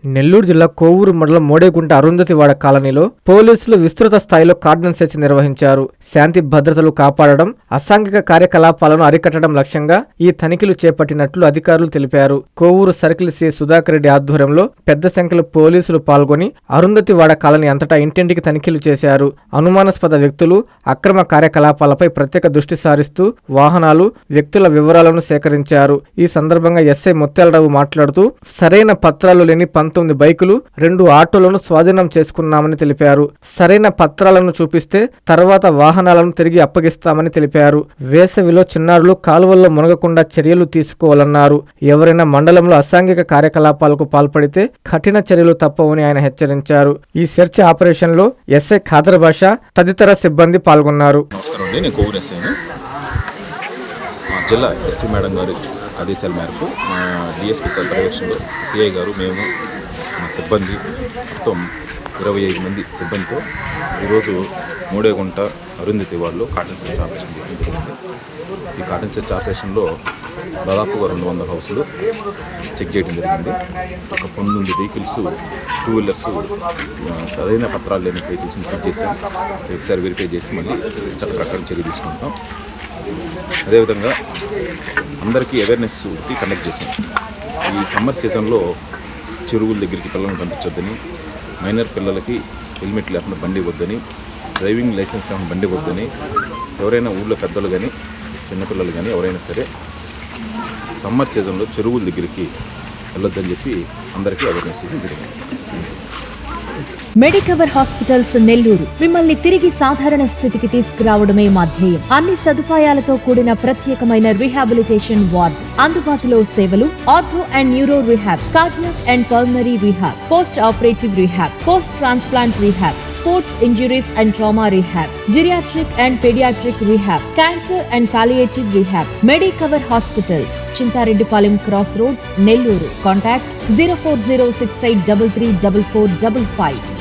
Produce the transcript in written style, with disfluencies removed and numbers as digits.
నెల్లూరు జిల్లా కోవూరు మండలం మోడేగుంట అరుంధతివాడ కాలనీలో పోలీసులు విస్తృత స్థాయిలో కార్డన్ సెర్చ్ నిర్వహించారు. శాంతి భద్రతలు కాపాడడం, అసాంఘిక కార్యకలాపాలను అరికట్టడం లక్ష్యంగా ఈ తనిఖీలు చేపట్టినట్లు అధికారులు తెలిపారు. కోవూరు సర్కిల్ సి సుధాకర్ రెడ్డి ఆధ్వర్యంలో పెద్ద సంఖ్యలో పోలీసులు పాల్గొని అరుంధతివాడ కాలనీ అంతటా ఇంటింటికి తనిఖీలు చేశారు. అనుమానాస్పద వ్యక్తులు, అక్రమ కార్యకలాపాలపై ప్రత్యేక దృష్టి సారిస్తూ వాహనాలు, వ్యక్తుల వివరాలను సేకరించారు. ఈ సందర్భంగా ఎస్ఐ ముత్యాలరావు మాట్లాడుతూ సరైన పత్రాలు లేని 19 బైకులు, 2 ఆటోలను స్వాధీనం చేసుకున్నామని తెలిపారు. సరైన పత్రాలను చూపిస్తే తర్వాత వాహనాలను తిరిగి అప్పగిస్తామని తెలిపారు. వేసవిలో చిన్నారులు కాలువల్లో మునగకుండా చర్యలు తీసుకోవాలన్నారు. ఎవరైనా మండలంలో అసాంఘిక కార్యకలాపాలకు పాల్పడితే కఠిన చర్యలు తప్పవని ఆయన హెచ్చరించారు. ఈ సెర్చ్ ఆపరేషన్ లో ఎస్ఐ ఖాదర్ బాషా తదితర సిబ్బంది పాల్గొన్నారు. జిల్లా ఎస్పీ మేడం గారి ఆదేశాల మేరకు మా డిఎస్పీ సార్ పర్యవేక్షణలో సిఐ గారు, మేము, మా సిబ్బంది మొత్తం 25 మంది సిబ్బందితో ఈరోజు మోడేగుంట అరుంధతివాడలో కార్డన్ సెర్చ్ ఆపరేషన్ జరిగింది. ఈ కార్డన్ సెర్చ్ ఆపరేషన్లో దాదాపుగా 200 హౌసులు చెక్ చేయడం జరిగింది. ఒక 19 వెహికల్స్, 2 వీలర్స్, సరైన పత్రాలు లేని వెహికల్స్ని సీజ్ చేసాం. ఒకసారి వెరిఫై చేసి మళ్ళీ చట్ట ప్రకారం చర్య తీసుకుంటాం. అదేవిధంగా అందరికీ అవేర్నెస్ కండక్ట్ చేసాం. ఈ సమ్మర్ సీజన్లో చెరువుల దగ్గరికి పిల్లలను పంపించొద్దని, మైనర్ పిల్లలకి హెల్మెట్ లేకుండా బండి వద్దని, డ్రైవింగ్ లైసెన్స్ లేకుండా బండి వద్దని, ఎవరైనా ఊళ్ళో పెద్దలు కానీ చిన్నపిల్లలు కానీ ఎవరైనా సరే సమ్మర్ సీజన్లో చెరువుల దగ్గరికి వెళ్ళొద్దని చెప్పి అందరికీ అవేర్నెస్ జరిగింది. మెడికవర్ హాస్పిటల్స్ నెల్లూరు మిమ్మల్ని తిరిగి సాధారణ స్థితికి తీసుకురావడమే మా ధ్యేయం. అన్ని సదుపాయాలతో కూడిన ప్రత్యేకమైన రీహాబిలిటేషన్ వార్డ్, అందుబాటులో సేవలు ortho and neuro rehab, cardiac and pulmonary rehab, post operative rehab, post transplant rehab, sports injuries and trauma rehab, geriatric and paediatric rehab, cancer and palliative rehab. Medicover hospitals, Chintareddypalem cross roads, Nellore. Contact 04068334455.